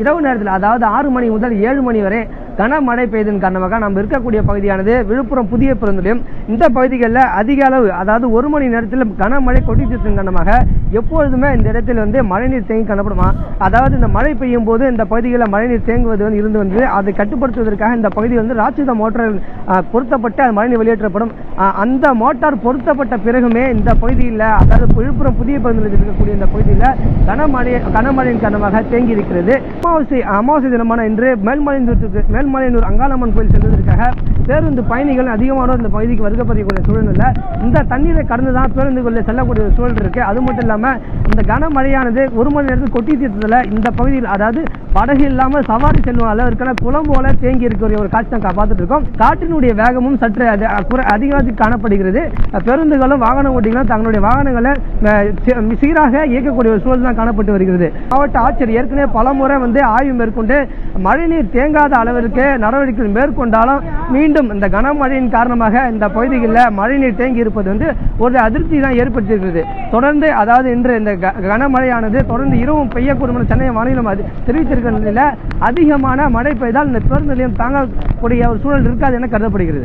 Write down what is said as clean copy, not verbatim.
இரவு நேரத்தில் அதாவது 6 மணி முதல் 7 மணி வரை கனமழை பெய்ததன் காரணமாக நம்ம இருக்கக்கூடிய பகுதியானது விழுப்புரம் புதிய பேருந்து நிலையம். இந்த பகுதிகளில் அதிக அளவு அதாவது 1 மணி நேரத்தில் கனமழை கொட்டிச்சதன் காரணமாக எப்பொழுதுமே இந்த இடத்தில் மழைநீர் தேங்கி காணப்படுமா. அதாவது இந்த மழை பெய்யும் போது இந்த பகுதிகளில் மழைநீர் தேங்குவது இருந்து வந்து அதை கட்டுப்படுத்துவதற்காக இந்த பகுதி ராட்சத மோட்டார் பொருத்தப்பட்டு அது மழைநீர் வெளியேற்றப்படும். அந்த மோட்டார் பொருத்தப்பட்ட பிறகுமே இந்த பகுதியில் அதாவது விழுப்புரம் புதிய பேருந்து நிலையத்தில் இருக்கக்கூடிய இந்த பகுதியில் கனமழையின் காரணமாக தேங்கி இருக்கிறது. அமாவாசை தினமான இன்று மேல்மலையனூர் அங்காளம்மன் கோயில் செல்வதற்காக பேருந்து பயணிகள் அதிகமானோர் இந்த பகுதிக்கு வருகப்படக்கூடிய சூழ்நிலை. இந்த தண்ணீரை கடந்துதான் பேருந்துகளில் செல்லக்கூடிய சூழல் இருக்கு. அது மட்டும் இல்லாமல் இந்த கனமழையானது 1 மணி நேரத்தில் கொட்டி தீர்த்ததில் இந்த பகுதியில் அதாவது படகு இல்லாமல் சவாரி செல்லும் அளவிற்கான குளம் போல தேங்கி இருக்கிற ஒரு காட்சி தான் பார்த்துட்டு இருக்கோம். காற்றினுடைய வேகமும் சற்று அதிகமாக காணப்படுகிறது. பேருந்துகளும் வாகன ஓட்டிகளும் தங்களுடைய வாகனங்களை சீராக இயக்கக்கூடிய ஒரு சூழல் தான் காணப்பட்டு வருகிறது. மாவட்ட ஆட்சியர் ஏற்கனவே பலமுறை ஆய்வு மேற்கொண்டு மழைநீர் தேங்காத அளவிற்கு நடவடிக்கைகள் மேற்கொண்டாலும் மீண்டும் இந்த கனமழையின் காரணமாக இந்த பகுதிகளில் மழைநீர் தேங்கி இருப்பது ஒரு அதிர்ச்சி தான் ஏற்படுத்தியிருக்கிறது. தொடர்ந்து அதாவது இன்று இந்த கனமழையானது தொடர்ந்து இரவும் பெய்யக்கூடும் என சென்னை வானிலை தெரிவித்திருக்கிற நிலையில் அதிகமான மழை பெய்தால் இந்த பேருந்து நிலையம் தாங்கக்கூடிய ஒரு சூழல் இருக்காது என கருதப்படுகிறது.